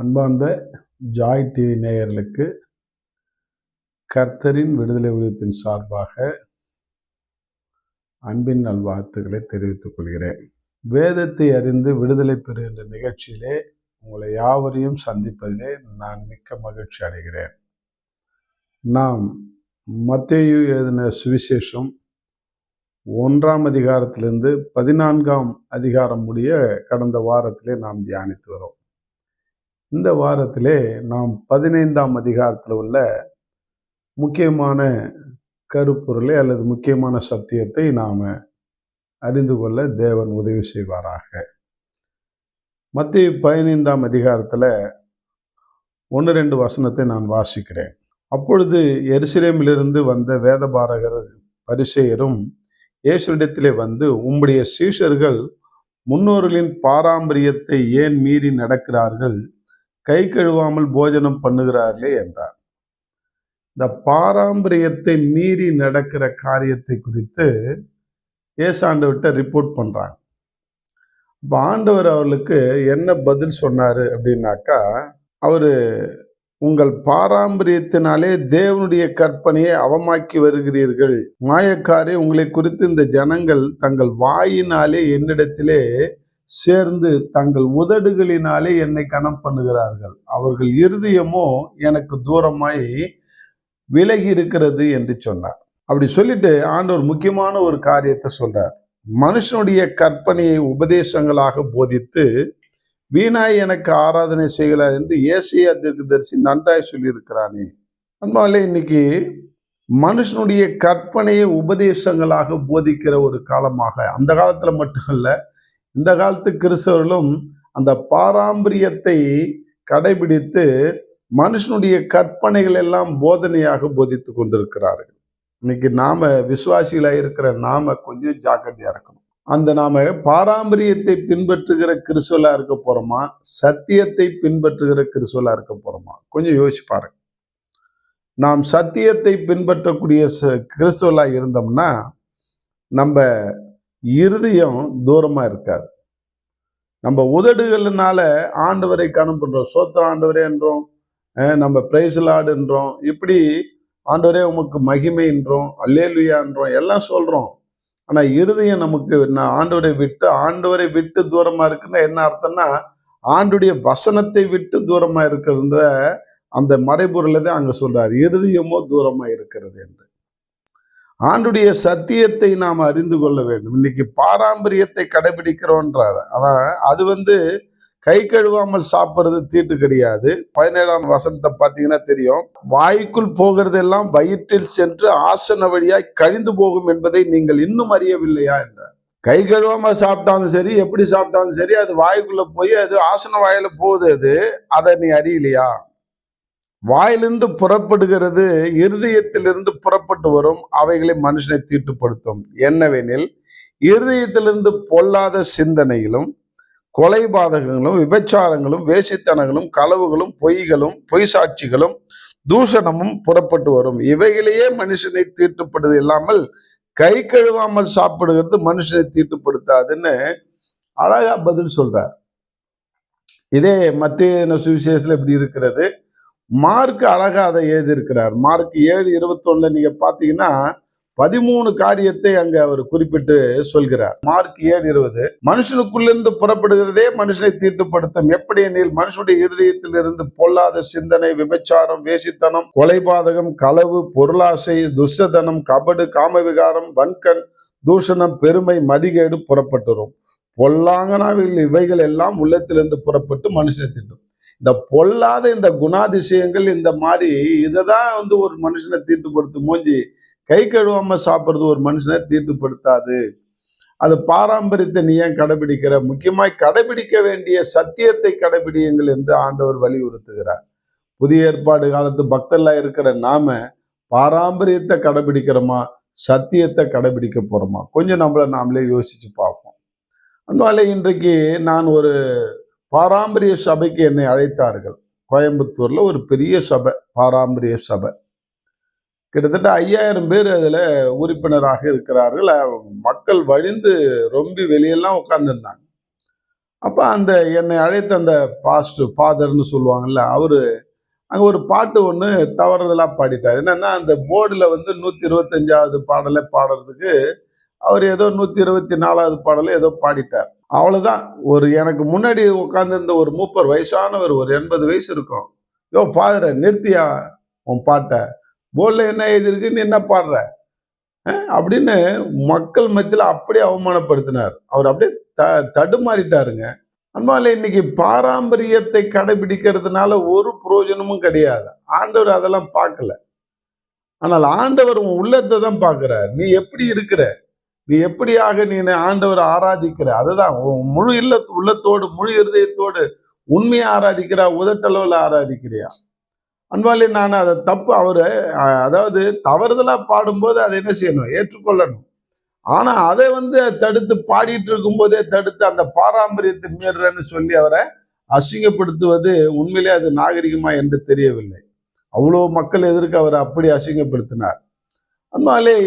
அன்பார்ந்த Joy TV நேயர்களுக்கு கர்த்தரின் விடுதலை ஊழியத்தின் சார்பாக அன்பின் நல்வாழ்த்துக்களை தெரிவித்துக் கொள்கிறேன். வேதத்தை அறிந்து விடுதலை பெறு என்ற நிகழ்ச்சியிலே உங்களை யாவரையும் சந்திப்பதிலே நான் மிக்க மகிழ்ச்சி அடைகிறேன். நாம் மத்தேயு எழுதின சுவிசேஷம் 1ஆம் அதிகாரத்திலிருந்து 14ஆம் அதிகாரம் முடிய கடந்த வாரத்திலே நாம் தியானித்து வரோம். இந்த வாரத்திலே நாம் 15ஆம் அதிகாரத்தில் உள்ள முக்கியமான கருப்பொருளை அல்லது முக்கியமான சத்தியத்தை நாம் அறிந்து கொள்ள தேவன் உதவி செய்வாராக. மத்தேயு 15ஆம் அதிகாரத்தில் 1-2 வசனத்தை நான் வாசிக்கிறேன். அப்பொழுது எருசலேமிலிருந்து வந்த வேதபாரகர் பரிசேயரும் இயேசுவிடத்திலே வந்து, உம்முடைய சீஷர்கள் முன்னோர்களின் பாரம்பரியத்தை ஏன் மீறி நடக்கிறார்கள்? கை கழுவாமல் போஜனம் பண்ணுகிறார்களே என்றார். இந்த பாரம்பரியத்தை மீறி நடக்கிற காரியத்தை குறித்து இயேசு ஆண்டவர்கிட்ட ரிப்போர்ட் பண்றாங்க. இப்போ ஆண்டவர் அவர்களுக்கு என்ன பதில் சொன்னாரு அப்படின்னாக்கா, அவரு உங்கள் பாரம்பரியத்தினாலே தேவனுடைய கற்பனையை அவமாக்கி வருகிறீர்கள். மாயக்காரே, உங்களை குறித்து இந்த ஜனங்கள் தங்கள் வாயினாலே என்னிடத்திலே சேர்ந்து தங்கள் உதடுகளினாலே என்னை கனம் பண்ணுகிறார்கள். அவர்கள் இருதயமோ எனக்கு தூரமாய் விலகி இருக்கிறது என்று சொன்னார். அப்படி சொல்லிட்டு ஆண்டவர் முக்கியமான ஒரு காரியத்தை சொல்றார். மனுஷனுடைய கற்பனையை உபதேசங்களாக போதித்து வீணாய் எனக்கு ஆராதனை செய்கிறார் என்று ஏசாயா தீர்க்கதரிசி நன்றாய் சொல்லியிருக்கிறானே. அன்பாலே, இன்னைக்கு மனுஷனுடைய கற்பனையை உபதேசங்களாக போதிக்கிற ஒரு காலமாக, அந்த காலத்துல மட்டுமல்ல, இந்த காலத்து கிறிஸ்தவர்களும் அந்த பாரம்பரியத்தை கடைபிடித்து மனுஷனுடைய கற்பனைகள் எல்லாம் போதனையாக போதித்து கொண்டிருக்கிறார்கள். இன்னைக்கு நாம விசுவாசிகளாக இருக்கிற நாம கொஞ்சம் ஜாக்கிரதையா இருக்கணும். அந்த நாம பாரம்பரியத்தை பின்பற்றுகிற கிறிஸ்துவலா இருக்க போறோமா, சத்தியத்தை பின்பற்றுகிற கிறிஸ்துவலா இருக்க போறோமா? கொஞ்சம் யோசிச்சு பாருங்க. நாம் சத்தியத்தை பின்பற்றக்கூடிய கிறிஸ்துவலா இருந்தோம்னா நம்ம இருதயம் தூரமா இருக்காது. நம்ம உதடுகளினால ஆண்டவரை கனம் பண்றோம், சோத்திர ஆண்டவரே என்றோம், நம்ம பிரைஸ் லார்ட் என்றோம், இப்படி ஆண்டவரே உமக்கு மகிமை என்றோம், அல்லேலூயா என்றோம், எல்லாம் சொல்றோம். ஆனா இருதயம் நமக்கு ஆண்டவரை விட்டு தூரமா இருக்குன்னா என்ன அர்த்தம்னா, ஆண்டுடைய வசனத்தை விட்டு தூரமா இருக்கிற அந்த மறைபொருளை தான் அங்க சொல்றாரு, இருதயமோ தூரமா இருக்கிறது என்று. ஆண்டுடைய சத்தியத்தை நாம் அறிந்து கொள்ள வேண்டும். இன்னைக்கு பாரம்பரியத்தை கடைபிடிக்கிறோன்றார். ஆனா அது கை கழுவாமல் சாப்பிட்றது தீட்டு கிடையாது. 17ஆம் வசனத்தை பார்த்தீங்கன்னா தெரியும். வாய்க்குள் போகிறதெல்லாம் வயிற்றில் சென்று ஆசன வழியாய் கழிந்து போகும் என்பதை நீங்கள் இன்னும் அறியவில்லையா என்றார். கை கழுவாமல் சாப்பிட்டாலும் சரி, எப்படி சாப்பிட்டாலும் சரி, அது வாய்க்குள்ள போய் அது ஆசன வாயில போகுது. அதை நீ அறியலையா? வாயிலிருந்து புறப்படுகிறது இருதயத்திலிருந்து புறப்பட்டு வரும், அவைகளை மனுஷனை தீட்டுப்படுத்தும். என்னவெனில், இருதயத்திலிருந்து பொல்லாத சிந்தனைகளும் கொலைபாதகங்களும் விபச்சாரங்களும் வேசித்தனங்களும் களவுகளும் பொய்களும் பொய் சாட்சிகளும் தூஷணமும் புறப்பட்டு வரும். இவைகளையே மனுஷனை தீட்டுப்படுது இல்லாமல் கை கழுவாமல் சாப்பிடுகிறது மனுஷனை தீட்டுப்படுத்தாதுன்னு அழகா பதில் சொல்றார். இதே மத்தேயு சுவிசேஷத்துல இப்படி இருக்கிறது. மார்க் அழகா அதை எழுதியிருக்கிறார். மார்க் 7:21 நீங்க பாத்தீங்கன்னா 13 காரியத்தை அங்க அவர் குறிப்பிட்டு சொல்கிறார். மார்க் 7:20 மனுஷனுக்குள்ளிருந்து புறப்படுகிறதே மனுஷனை தீட்டுப்படுத்தும். எப்படி எனில், மனுஷனுடைய இருதயத்தில் இருந்து பொல்லாத சிந்தனை, விபச்சாரம், வேசித்தனம், கொலைபாதகம், களவு, பொருளாசை, துஷ்டதனம், கபடு, காமவிகாரம், வன்கண், தூஷணம், பெருமை, மதிகேடு புறப்பட்டு வரும். பொல்லாங்கனாவில் இவைகள் எல்லாம் உள்ளத்திலிருந்து புறப்பட்டு மனுஷனை தீட்டும். இந்த பொல்லாத இந்த குணாதிசயங்கள் இந்த மாதிரி இதைதான் ஒரு மனுஷனை தீட்டுப்படுத்தும். மூஞ்சி கை கழுவாம சாப்பிட்றது ஒரு மனுஷனை தீட்டுப்படுத்தாது. அது பாரம்பரியத்தை நீ ஏன் கடைபிடிக்கிற? முக்கியமாய் கடைபிடிக்க வேண்டிய சத்தியத்தை கடைபிடியுங்கள் என்று ஆண்டவர் வலியுறுத்துகிறார். புதிய ஏற்பாடு காலத்து பக்தர்களா இருக்கிற நாம பாரம்பரியத்தை கடைபிடிக்கிறோமா, சத்தியத்தை கடைபிடிக்க போறோமா? கொஞ்சம் நம்மளை நாமளே யோசிச்சு பார்ப்போம். அதனால இன்றைக்கு நான் ஒரு பாரம்பரிய சபைக்கு என்னை அழைத்தார்கள். கோயம்புத்தூர்ல ஒரு பெரிய சபை, பாரம்பரிய சபை. கிட்டத்தட்ட 5000 பேர் அதுல உறுப்பினராக இருக்கிறார்கள். மக்கள் வழிந்து ரொம்ப வெளியெல்லாம் உட்கார்ந்துருந்தாங்க. அப்ப அந்த என்னை அழைத்த அந்த ஃபாதர்னு சொல்லுவாங்கல்ல, அவரு அங்க ஒரு பாட்டு ஒண்ணு தவறுதலா பாடிட்டாரு. என்னன்னா, அந்த போர்டுல வந்து 125வது பாடலை பாடுறதுக்கு அவர் ஏதோ 124வது பாடலை ஏதோ பாடிட்டார். அவ்வளவுதான். எனக்கு முன்னாடி உட்கார்ந்திருந்த ஒரு மூப்பர், வயசானவர், ஒரு 80 வயசு இருக்கும். ஃபாதர நிறுத்தியா உன் பாட்ட, போர்டுல என்ன எழுதியிருக்கு, நீ என்ன பாடுற அப்படின்னு மக்கள் மத்தியில அப்படியே அவமானப்படுத்தினார். அவர் அப்படியே தடுமாறிட்டாருங்க. அன்பாலே, இன்னைக்கு பாரம்பரியத்தை கடைபிடிக்கிறதுனால ஒரு பிரயோஜனமும் கிடையாது. ஆண்டவர் அதெல்லாம் பார்க்கல. ஆனால் ஆண்டவர் உன் உள்ளத்தை தான் பார்க்கிறார். நீ எப்படி இருக்கிற, நீ எப்படியாக நீ ஆண்டவரை ஆராதிக்கிற, அதுதான் முழு உள்ளத்தோடு முழு இருதயத்தோடு உண்மையா ஆராதிக்கிறா, உதட்டளவில் ஆராதிக்கிறியா? அன்பாலே, நான் அதை தப்பு அவரு அதாவது தவறுதலா பாடும்போது அதை என்ன செய்யணும், ஏற்றுக்கொள்ளணும். ஆனா அதை வந்து தடுத்து பாடிட்டு இருக்கும் போதே தடுத்து அந்த பாரம்பரியத்தை மீறன்னு சொல்லி அவரை அசிங்கப்படுத்துவது உண்மையிலே அது நாகரிகமா என்று தெரியவில்லை. அவ்வளோ மக்கள் எதிர்க்க அவரை அப்படி அசிங்கப்படுத்தினார். அதனாலே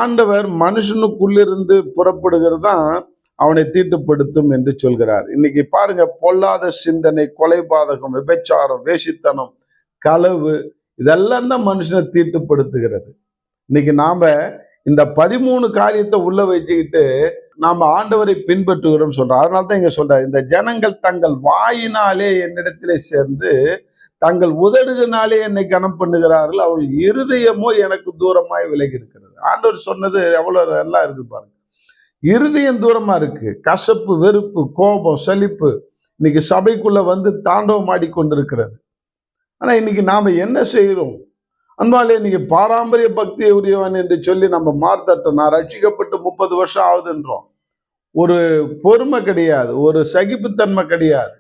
ஆண்டவர் மனுஷனுக்குள்ளிருந்து புறப்படுகிறது தான் அவனை தீட்டுப்படுத்தும் என்று சொல்கிறார். இன்னைக்கு பாருங்க, பொல்லாத சிந்தனை, கொலைபாதகம், விபச்சாரம், வேசித்தனம், களவு, இதெல்லாம் தான் மனுஷனை தீட்டுப்படுத்துகிறது. இன்னைக்கு நாம இந்த 13 காரியத்தை உள்ள வச்சுக்கிட்டு நாம ஆண்டவரை பின்பற்றுகிறோம் சொல்றோம். அதனால்தான் இங்க சொல்றாரு, இந்த ஜனங்கள் தங்கள் வாயினாலே என்னிடத்திலே சேர்ந்து தங்கள் உதடுகளினாலே என்னை கனம் பண்ணுகிறார்கள், அவர்கள் இருதயமோ எனக்கு தூரமாய் விலகி இருக்கிறது. ஆண்டவர் சொன்னது எவ்வளவு நல்லா இருக்கு பாருங்க. இருதயம் தூரமா இருக்கு. கசப்பு, வெறுப்பு, கோபம், சலிப்பு இன்னைக்கு சபைக்குள்ள வந்து தாண்டவம் ஆடிக்கொண்டிருக்கிறது. ஆனா இன்னைக்கு நாம என்ன செய்கிறோம்? அன்பாலே, நீங்க பாரம்பரிய பக்தியை உரியவன் என்று சொல்லி நம்ம மார்த்தட்டோம். நான் ரட்சிக்கப்பட்டு 30 வருஷம் ஆகுதுன்றோம். ஒரு பொறுமை கிடையாது, ஒரு சகிப்புத்தன்மை கிடையாது.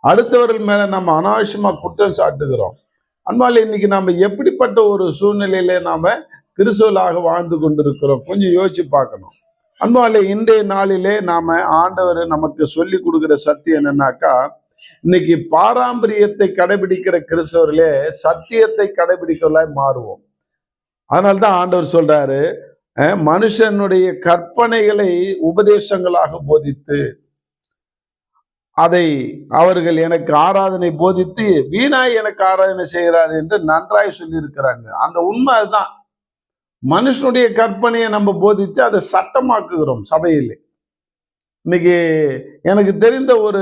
அடுத்தவர்கள் மேல நம்ம அனாவசியமா குற்றம் சாட்டுகிறோம். அன்பாலே, இன்னைக்கு நாம எப்படிப்பட்ட ஒரு சூழ்நிலையில நாம கிறிஸ்துவலாக வாழ்ந்து கொண்டிருக்கிறோம், கொஞ்சம் யோசிச்சு பார்க்கணும். அன்பாலே, இன்றைய நாளிலே நாம ஆண்டவர் நமக்கு சொல்லி கொடுக்கிற சத்தியம் என்னன்னாக்கா, இன்னைக்கு பாரம்பரியத்தை கடைபிடிக்கிற கிறிஸ்தவர்களே சத்தியத்தை கடைபிடிக்கலாய் மாறுவோம். அதனால்தான் ஆண்டவர் சொல்றாரு, மனுஷனுடைய கற்பனைகளை உபதேசங்களாக போதித்து அதை அவர்கள் எனக்கு ஆராதனை போதித்து வீணாய் எனக்கு ஆராதனை செய்கிறார் என்று நன்றாய் சொல்லி இருக்கிறாங்க. அந்த உண்மை அதுதான். மனுஷனுடைய கற்பனையை நம்ம போதித்து அதை சட்டமாக்குகிறோம் சபையிலே. இன்னைக்கு எனக்கு தெரிந்த ஒரு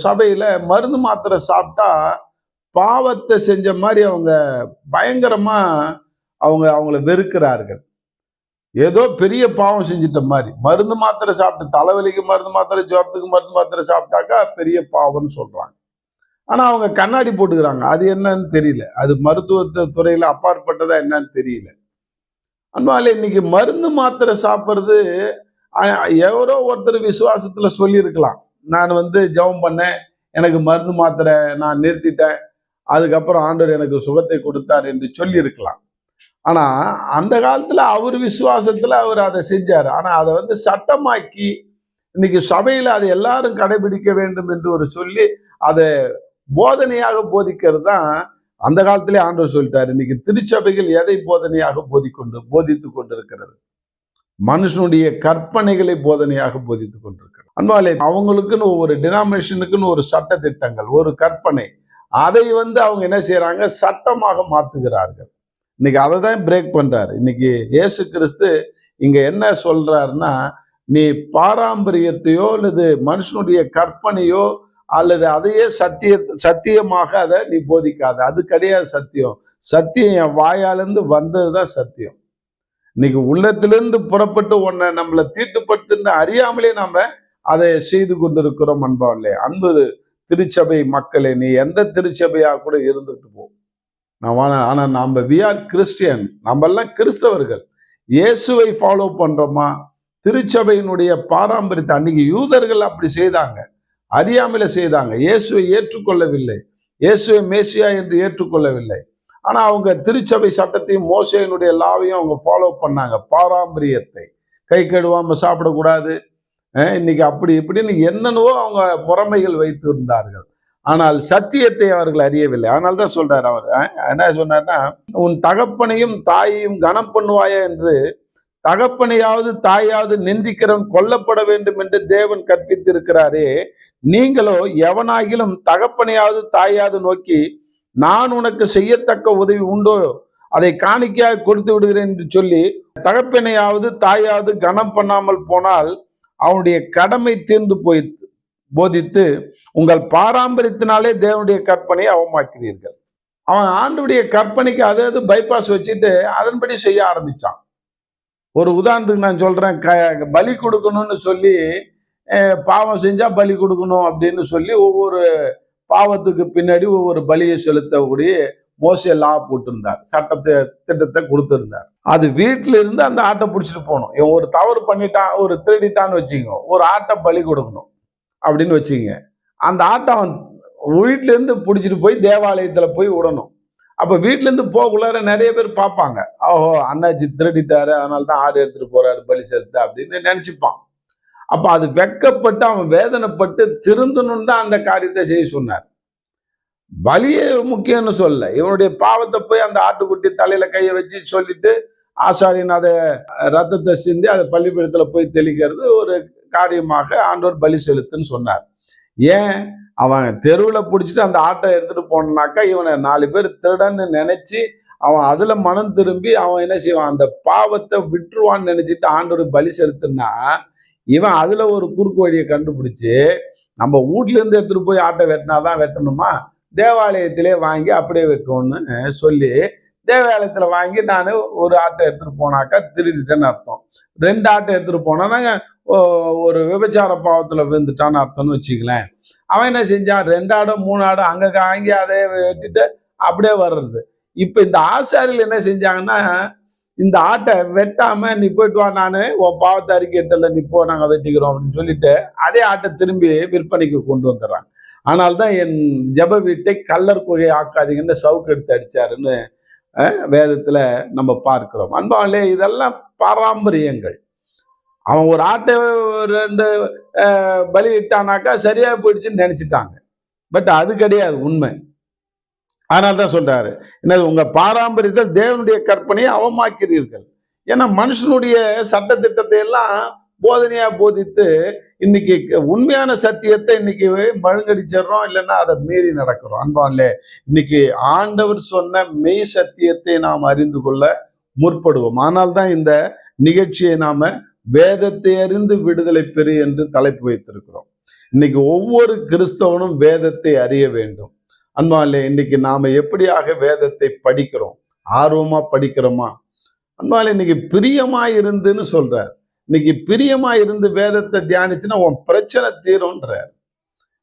சபையில மருந்து மாத்திரை சாப்பிட்டா பாவத்தை செஞ்ச மாதிரி அவங்க பயங்கரமா அவங்கள வெறுக்கிறார்கள். ஏதோ பெரிய பாவம் செஞ்சிட்ட மாதிரி. மருந்து மாத்திரை சாப்பிட்டு, தலைவலிக்கு மருந்து மாத்திரை, ஜுரத்துக்கு மருந்து மாத்திரை சாப்பிட்டாக்கா பெரிய பாவம்னு சொல்றாங்க. ஆனா அவங்க கண்ணாடி போட்டுக்கிறாங்க. அது என்னன்னு தெரியல. அது மருத்துவ துறையில அப்பாற்பட்டதா என்னன்னு தெரியல. அதனால இன்னைக்கு மருந்து மாத்திரை சாப்பிட்றது எவரோ ஒருத்தர் விசுவாசத்துல சொல்லியிருக்கலாம். நான் வந்து ஜெபம் பண்ணேன், எனக்கு மருந்து மாத்திரை நான் நிறுத்திட்டேன், அதுக்கப்புறம் ஆண்டவர் எனக்கு சுகத்தை கொடுத்தார் என்று சொல்லி இருக்கலாம். ஆனா அந்த காலத்துல அவர் விசுவாசத்துல அவர் அதை செஞ்சாரு. ஆனா அதை வந்து சட்டமாக்கி இன்னைக்கு சபையில அதை எல்லாரும் கடைபிடிக்க வேண்டும் என்று ஒரு சொல்லி அதை போதனையாக போதிக்கிறது தான் அந்த காலத்திலே ஆண்டவர் சொல்லிட்டாரு. இன்னைக்கு திருச்சபைகள் எதை போதனையாக போதித்து கொண்டிருக்கிறது? மனுஷனுடைய கற்பனைகளை போதனையாக போதித்துக் கொண்டிருக்கிறது. அன்பாலே, அவங்களுக்குன்னு ஒவ்வொரு டினாமினேஷனுக்குன்னு ஒரு சட்ட திட்டங்கள், ஒரு கற்பனை, அதை வந்து அவங்க என்ன செய்யறாங்க, சட்டமாக மாத்துகிறார்கள். இன்னைக்கு அதை தான் பிரேக் பண்றாரு. இன்னைக்கு இயேசு கிறிஸ்து இங்க என்ன சொல்றாருன்னா, நீ பாரம்பரியத்தையோ அல்லது மனுஷனுடைய கற்பனையோ அல்லது அதையே சத்தியமாக அதை நீ போதிக்காத. அது கிடையாது சத்தியம். சத்தியம் என் வாயாலிருந்து வந்ததுதான் சத்தியம். இன்னைக்கு உள்ளத்திலிருந்து புறப்பட்டு ஒன்ன நம்மளை தீட்டுப்படுத்துன்னு அறியாமலே நாம அதை செய்து கொண்டிருக்கிறோம். அன்பாவில்லை, அன்பு திருச்சபை மக்களே, நீ எந்த திருச்சபையா கூட இருந்துட்டு போ. ஆனா நாம வி ஆர் கிறிஸ்டியன், நம்ம எல்லாம் கிறிஸ்தவர்கள். இயேசுவை ஃபாலோ பண்றோமா? திருச்சபையினுடைய பாரம்பரியத்தை அன்னைக்கு யூதர்கள் அப்படி செய்தாங்க, அறியாமல செய்தாங்க. இயேசுவை ஏற்றுக்கொள்ளவில்லை, இயேசுவை மேசியா என்று ஏற்றுக்கொள்ளவில்லை. ஆனா அவங்க திருச்சபை சட்டத்தையும் மோசேயினுடைய லாவையும் அவங்க ஃபாலோ பண்ணாங்க. பாரம்பரியத்தை கை கழுவாம சாப்பிடக்கூடாது, இன்னைக்கு அப்படி இப்படின்னு என்னென்னவோ அவங்க முறைமைகள் வைத்து இருந்தார்கள். ஆனால் சத்தியத்தை அவர்கள் அறியவில்லை. அதனால தான் சொல்றாரு அவர், என்ன சொன்னார்னா, உன் தகப்பனையும் தாயையும் கனம் பண்ணுவாயா என்று தகப்பனையாவது தாயாவது நிந்திக்கிறவன் கொல்லப்பட வேண்டும் என்று தேவன் கற்பித்திருக்கிறாரே, நீங்களோ எவனாகிலும் தகப்பனையாவது தாயாவது நோக்கி, நான் உனக்கு செய்யத்தக்க உதவி உண்டோ அதை காணிக்கையாக கொடுத்து விடுகிறேன் என்று சொல்லி தகப்பனையாவது தாயாவது கனம் பண்ணாமல் போனால் அவனுடைய கடமை தீர்ந்து போதித்து உங்கள் பாரம்பரியத்தினாலே தேவனுடைய கற்பனையை அவமாக்கிறீர்கள். அவன் ஆண்டுடைய கற்பனைக்கு அதாவது பைபாஸ் வச்சுட்டு அதன்படி செய்ய ஆரம்பிச்சான். ஒரு உதாரணத்துக்கு நான் சொல்றேன், பலி கொடுக்கணும்னு சொல்லி பாவம் செஞ்சா பலி கொடுக்கணும் அப்படின்னு சொல்லி ஒவ்வொரு பாவத்துக்கு பின்னாடி ஒவ்வொரு பலியை செலுத்தக்கூடிய மோசே லா போட்டிருந்தார், சட்டத்தை திட்டத்தை கொடுத்திருந்தார். அது வீட்டில இருந்து அந்த ஆட்டை பிடிச்சிட்டு போகணும். இவன் ஒரு தவறு பண்ணிட்டான், ஒரு திருடிட்டான்னு வச்சுக்கோ, ஒரு ஆட்டை பலி கொடுக்கணும் அப்படின்னு வச்சுங்க. அந்த ஆட்டை அவன் வீட்டுல இருந்து பிடிச்சிட்டு போய் தேவாலயத்துல போய் விடணும். அப்ப வீட்டுல இருந்து போகக்குள்ளார நிறைய பேர் பார்ப்பாங்க, ஓஹோ அண்ணாச்சி திருடிட்டாரு, அதனாலதான் ஆடு எடுத்துட்டு போறாரு பலி செலுத்த அப்படின்னு நினைச்சுப்பான். அப்ப அது வெக்கப்பட்டு அவன் வேதனைப்பட்டு திருந்தணும் தான் அந்த காரியத்தை செய்ய சொன்னார். பலியே முக்கியம்னு சொல்ல, இவனுடைய பாவத்தை போய் அந்த ஆட்டுக்குட்டி தலையில கையை வச்சு சொல்லிட்டு ஆசாரியன் அதை ரத்தத்தை சிந்தி அதை பள்ளிப்பீடத்துல போய் தெளிக்கிறது ஒரு காரியமாக ஆண்டவர் பலி செலுத்துன்னு சொன்னார். ஏன்? அவன் தெருவில் பிடிச்சிட்டு அந்த ஆட்டை எடுத்துட்டு போனாக்கா இவனை 4 பேர் திருடன்னு நினைச்சு அவன் அதுல மனம் திரும்பி அவன் என்ன செய்வான், அந்த பாவத்தை விட்டுருவான்னு நினைச்சிட்டு ஆண்டவர் பலி செலுத்துனா இவன் அதுல ஒரு குறுக்கு வழியை கண்டுபிடிச்சு நம்ம வீட்ல இருந்து எடுத்துட்டு போய் ஆட்டை வெட்டினாதான் வெட்டணுமா, தேவாலயத்திலே வாங்கி அப்படியே வெட்டுவோன்னு சொல்லி தேவாலயத்துல வாங்கி நான் ஒரு ஆட்டை எடுத்துட்டு போனாக்கா திருடிட்டேன்னு அர்த்தம். 2 ஆட்டை எடுத்துட்டு போனா ஒரு விபச்சார பாவத்துல விழுந்துட்டான்னு அர்த்தம்னு வச்சுக்கலேன். அவன் என்ன செஞ்சான், 2 ஆடோ 3 ஆடோ அங்க வாங்கி அதை வெட்டிட்டு அப்படியே வர்றது. இப்ப இந்த ஆசாரிகள் என்ன செஞ்சாங்கன்னா, இந்த ஆட்டை வெட்டாம நீ போயிட்டு வா, நானு உன் பாவத்தை அறிக்கையிட்டல, நீ போ நாங்க வெட்டிக்கிறோம் அப்படின்னு சொல்லிட்டு அதே ஆட்டை திரும்பி விற்பனைக்கு கொண்டு வந்துடுறாங்க. ஆனால்தான் என் ஜெப வீட்டை கல்லர் குகை ஆக்காதீங்கன்னு சவுக்கு எடுத்து அடிச்சாருன்னு வேதத்துல நம்ம பார்க்கிறோம். அன்பாலே இதெல்லாம் பாரம்பரியங்கள். அவன் ஒரு ஆட்டை 2 பலி இட்டானாக்கா சரியா போயிடுச்சுன்னு நினைச்சிட்டாங்க. பட் அது கிடையாது உண்மை. அதனால்தான் சொல்றாரு, என்னது உங்க பாரம்பரியத்தை தேவனுடைய கற்பனையை அவமாக்கிறீர்கள். ஏன்னா மனுஷனுடைய சட்ட திட்டத்தை எல்லாம் போதனையா போதித்து இன்னைக்கு உண்மையான சத்தியத்தை இன்னைக்கு மழுங்கடிச்சிடறோம், இல்லைன்னா அதை மீறி நடக்கிறோம். அன்பான்லே இன்னைக்கு ஆண்டவர் சொன்ன மெய் சத்தியத்தை நாம் அறிந்து கொள்ள முற்படுவோம். ஆனால் தான் இந்த நிகழ்ச்சியை நாம வேதத்தை அறிந்து விடுதலை பெறு என்று தலைப்பு வைத்திருக்கிறோம். இன்னைக்கு ஒவ்வொரு கிறிஸ்தவனும் வேதத்தை அறிய வேண்டும். அன்பாலே இன்னைக்கு நாம எப்படியாக வேதத்தை படிக்கிறோம், ஆர்வமா படிக்கிறோமா? அன்பாலே இன்னைக்கு பிரியமா இருந்துன்னு சொல்றார். இன்னைக்கு பிரியமா இருந்து வேதத்தை தியானிச்சுன்னா உன் பிரச்சனை தீரும்ன்றார்.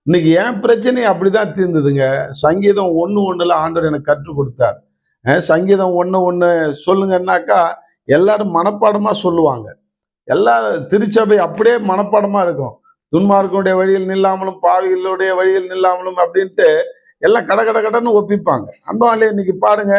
இன்னைக்கு என் பிரச்சனை அப்படிதான் தீர்ந்ததுங்க. சங்கீதம் 1:1 ஆண்டவர் எனக்கு கற்றுக் கொடுத்தார். சங்கீதம் 1:1 சொல்லுங்கன்னாக்கா எல்லாரும் மனப்பாடமா சொல்லுவாங்க. எல்லாரும் திருச்சபை அப்படியே மனப்பாடமா இருக்கும். துன்மார்க்கனுடைய வழியில் நில்லாமலும் பாவிகளுடைய வழியில் நில்லாமலும் அப்படின்ட்டு எல்லாம் கடன்னு ஒப்பிப்பாங்க. அன்பாலே இன்னைக்கு பாருங்க,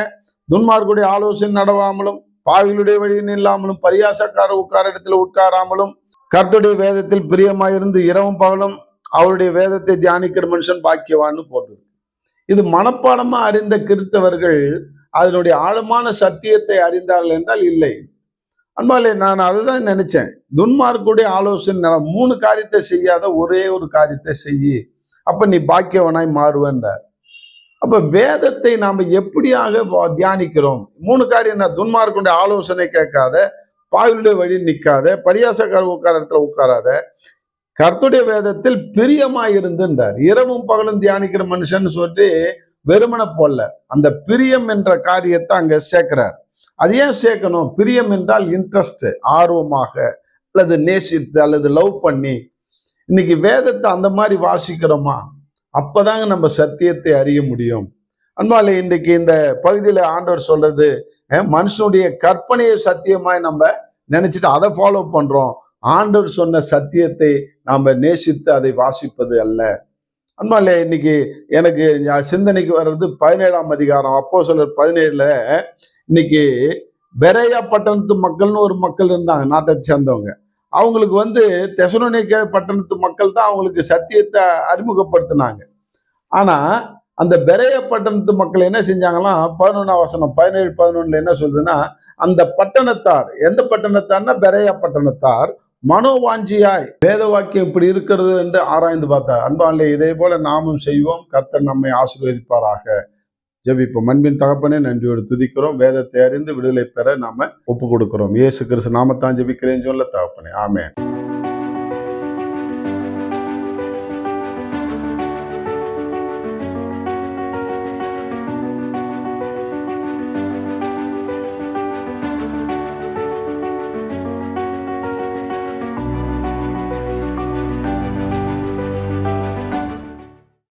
துன்மார்க்கனுடைய ஆலோசனை நடவாமலும் பாவிகளுடைய வழியில் நில்லாமலும் பரியாசக்கார உட்கார இடத்துல உட்காராமலும் கர்த்தருடைய வேதத்தில் பிரியமாயிருந்து இரவும் பகலும் அவருடைய வேதத்தை தியானிக்கிற மனுஷன் பாக்கியவான்னு போட்டு. இது மனப்பாடமா அறிந்த கிறிஸ்தவர்கள் அதனுடைய ஆழமான சத்தியத்தை அறிந்தார்கள் என்றால் இல்லை. அன்பாலே நான் அதுதான் நினைச்சேன். துன்மார்க்குடைய ஆலோசனை 3 காரியத்தை செய்யாத ஒரே ஒரு காரியத்தை செய்யி, அப்ப நீ பாக்கியவனாய் மாறுவன்றார். அப்ப வேதத்தை நாம எப்படியாக தியானிக்கிறோம்? 3 காரியம் என்ன? துன்மார்க்குடைய ஆலோசனை கேட்காத, பாவிகளுடைய வழியில் நிற்காத, பரியாசக்கார உட்கார இடத்துல உட்காராத, கர்த்தருடைய வேதத்தில் பிரியமாய் இருந்துன்றார். இரவும் பகலும் தியானிக்கிற மனுஷன் சொல்லி வெறுமனை போல அந்த பிரியம் என்ற காரியத்தை அங்க சேர்க்கிறார். அது ஏன் சேர்க்கணும்? பிரியம் என்றால் இன்ட்ரெஸ்ட், ஆர்வமாக அல்லது நேசித்து அல்லது லவ் பண்ணி. இன்னைக்கு வேதத்தை அந்த மாதிரி வாசிக்கிறோமா? அப்பதாங்க நம்ம சத்தியத்தை அறிய முடியும். அன்பாலே இன்றைக்கு இந்த பகுதியில ஆண்டவர் சொல்றது, மனுஷனுடைய கற்பனையை சத்தியமாய் நம்ம நினைச்சிட்டு அதை ஃபாலோ பண்றோம். ஆண்டவர் சொன்ன சத்தியத்தை நாம நேசித்து அதை வாசிப்பது அல்ல. அன்பாலே இன்னைக்கு எனக்கு சிந்தனைக்கு வர்றது 17ஆம் அதிகாரம் அப்போஸ்தலர் 17ல இன்னைக்கு பெரேயா பட்டணத்து மக்கள்னு ஒரு மக்கள் இருந்தாங்க, நாட்டை சேர்ந்தவங்க. அவங்களுக்கு தெசலோனிக்கே பட்டணத்து மக்கள் தான் அவங்களுக்கு சத்தியத்தை அறிமுகப்படுத்தினாங்க. ஆனா அந்த பெரேயா பட்டணத்து மக்கள் என்ன செஞ்சாங்களாம்? 11ஆம் வசனம் 17, 11 என்ன சொல்லுதுன்னா, அந்த பட்டணத்தார், எந்த பட்டணத்தார்னா பெரேயா பட்டணத்தார் மனோவாஞ்சியாய் வேத வாக்கியம் இப்படி இருக்கிறது என்று ஆராய்ந்து பார்த்தார். அன்பாலே இதே போல நாமும் செய்வோம். கர்த்தர் நம்மை ஆசீர்வதிப்பாராக. ஜெபிப்போம். அன்பின் தகப்பனே, நன்றியோடு துதிக்கிறோம். வேதத்தை அறிந்து விடுதலை பெற நாம ஒப்பு கொடுக்கிறோம். இயேசு கிறிஸ்து நாமத்தான் ஜெபிக்கிறேன் சொல்ல தகப்பனே. ஆமென்.